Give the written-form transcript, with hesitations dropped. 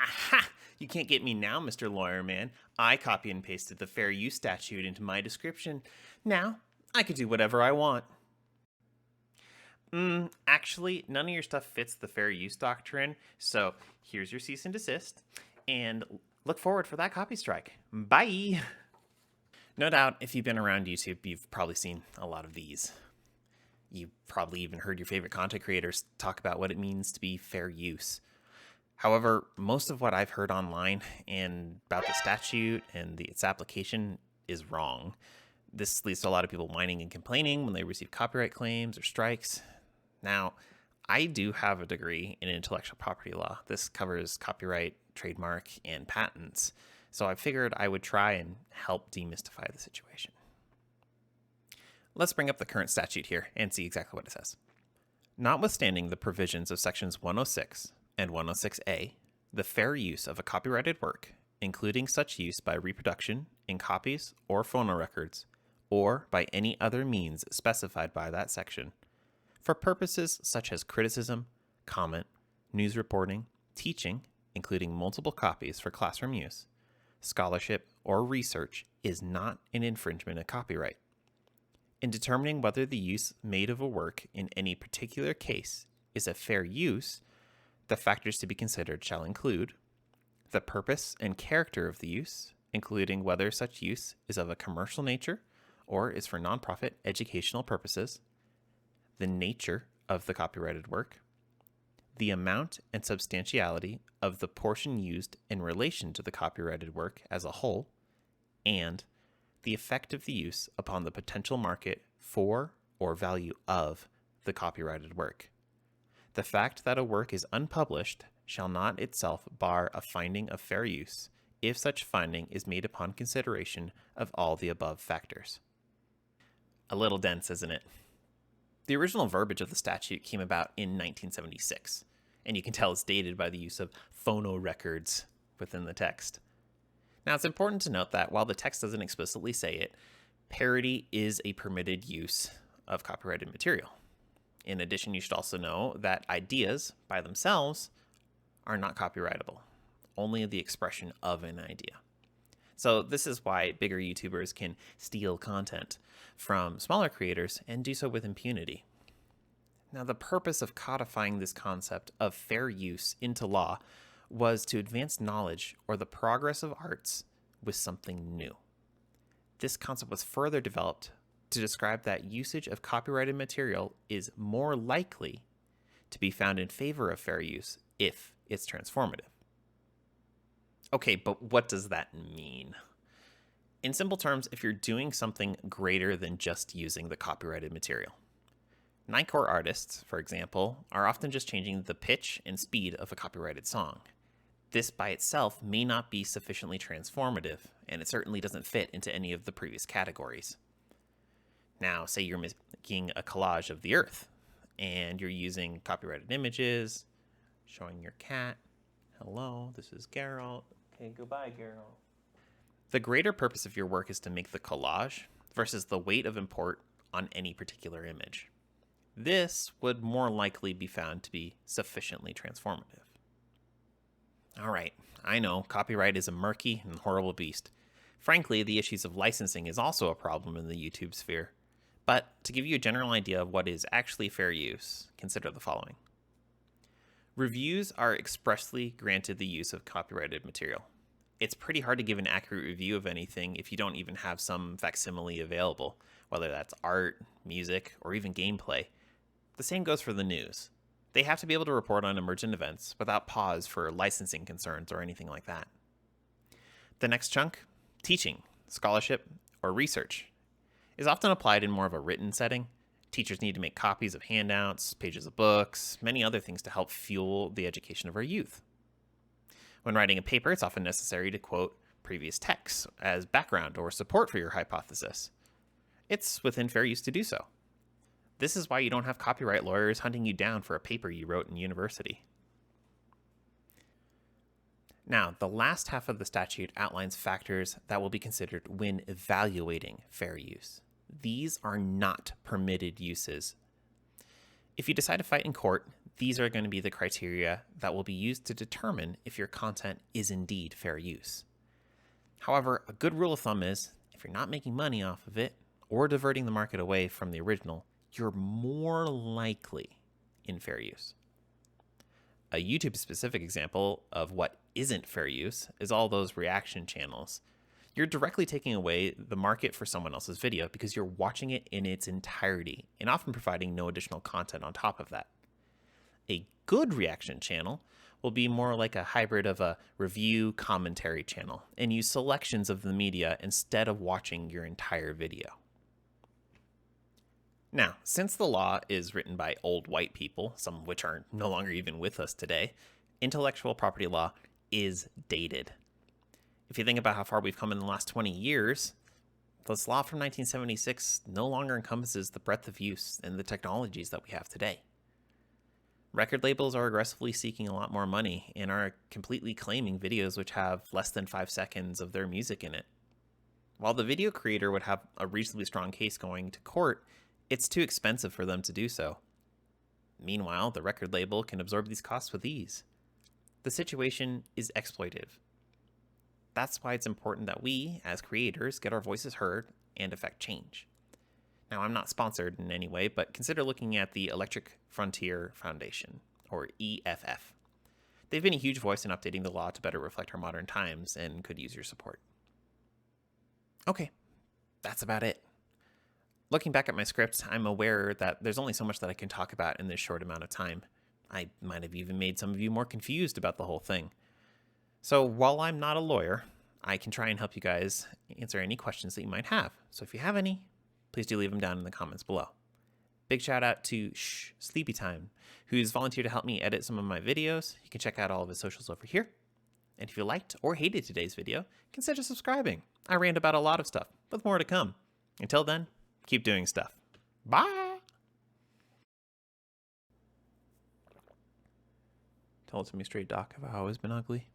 Aha! You can't get me now, Mr. Lawyer Man. I copy and pasted the fair use statute into my description. Now, I can do whatever I want. Actually, none of your stuff fits the fair use doctrine, so here's your cease and desist, and look forward for that copy strike. Bye! No doubt, if you've been around YouTube, you've probably seen a lot of these. You've probably even heard your favorite content creators talk about what it means to be fair use. However, most of what I've heard online and about the statute and its application is wrong. This leads to a lot of people whining and complaining when they receive copyright claims or strikes. Now, I do have a degree in intellectual property law. This covers copyright, trademark, and patents. So I figured I would try and help demystify the situation. Let's bring up the current statute here and see exactly what it says. Notwithstanding the provisions of sections 106 and 106A, the fair use of a copyrighted work, including such use by reproduction in copies or phonorecords, or by any other means specified by that section, for purposes such as criticism, comment, news reporting, teaching, including multiple copies for classroom use, scholarship, or research, is not an infringement of copyright. In determining whether the use made of a work in any particular case is a fair use, the factors to be considered shall include the purpose and character of the use, including whether such use is of a commercial nature or is for nonprofit educational purposes, the nature of the copyrighted work, the amount and substantiality of the portion used in relation to the copyrighted work as a whole, and the effect of the use upon the potential market for or value of the copyrighted work. The fact that a work is unpublished shall not itself bar a finding of fair use if such finding is made upon consideration of all the above factors. A little dense, isn't it? The original verbiage of the statute came about in 1976, and you can tell it's dated by the use of phonorecords within the text. Now, it's important to note that while the text doesn't explicitly say it, parody is a permitted use of copyrighted material. In addition, you should also know that ideas by themselves are not copyrightable, only the expression of an idea. So this is why bigger YouTubers can steal content from smaller creators and do so with impunity. Now, the purpose of codifying this concept of fair use into law was to advance knowledge or the progress of arts with something new. This concept was further developed to describe that usage of copyrighted material is more likely to be found in favor of fair use if it's transformative. Okay, but what does that mean? In simple terms, if you're doing something greater than just using the copyrighted material. Nightcore artists, for example, are often just changing the pitch and speed of a copyrighted song. This by itself may not be sufficiently transformative, and it certainly doesn't fit into any of the previous categories. Now, say you're making a collage of the earth, and you're using copyrighted images, showing your cat. Hello, this is Geralt. Okay, goodbye, Geralt. The greater purpose of your work is to make the collage versus the weight of import on any particular image. This would more likely be found to be sufficiently transformative. All right, I know copyright is a murky and horrible beast. Frankly, the issues of licensing is also a problem in the YouTube sphere. But to give you a general idea of what is actually fair use, consider the following. Reviews are expressly granted the use of copyrighted material. It's pretty hard to give an accurate review of anything if you don't even have some facsimile available, whether that's art, music, or even gameplay. The same goes for the news. They have to be able to report on emergent events without pause for licensing concerns or anything like that. The next chunk, teaching, scholarship, or research, is often applied in more of a written setting. Teachers need to make copies of handouts, pages of books, many other things to help fuel the education of our youth. When writing a paper, it's often necessary to quote previous texts as background or support for your hypothesis. It's within fair use to do so. This is why you don't have copyright lawyers hunting you down for a paper you wrote in university. Now, the last half of the statute outlines factors that will be considered when evaluating fair use. These are not permitted uses. If you decide to fight in court, these are going to be the criteria that will be used to determine if your content is indeed fair use. However, a good rule of thumb is if you're not making money off of it or diverting the market away from the original, you're more likely in fair use. A YouTube-specific example of what isn't fair use is all those reaction channels. You're directly taking away the market for someone else's video because you're watching it in its entirety and often providing no additional content on top of that. A good reaction channel will be more like a hybrid of a review commentary channel and use selections of the media instead of watching your entire video. Now, since the law is written by old white people, some of which are no longer even with us today, intellectual property law is dated. If you think about how far we've come in the last 20 years, this law from 1976 no longer encompasses the breadth of use and the technologies that we have today. Record labels are aggressively seeking a lot more money and are completely claiming videos which have less than 5 seconds of their music in it. While the video creator would have a reasonably strong case going to court, it's too expensive for them to do so. Meanwhile, the record label can absorb these costs with ease. The situation is exploitive. That's why it's important that we, as creators, get our voices heard and affect change. Now, I'm not sponsored in any way, but consider looking at the Electric Frontier Foundation, or EFF. They've been a huge voice in updating the law to better reflect our modern times and could use your support. Okay, that's about it. Looking back at my script, I'm aware that there's only so much that I can talk about in this short amount of time. I might have even made some of you more confused about the whole thing. So while I'm not a lawyer, I can try and help you guys answer any questions that you might have. So if you have any, please do leave them down in the comments below. Big shout out to Sleepy Time, who's volunteered to help me edit some of my videos. You can check out all of his socials over here. And if you liked or hated today's video, consider subscribing. I rant about a lot of stuff, with more to come. Until then, keep doing stuff. Bye! Tell it to me straight, Doc. Have I always been ugly?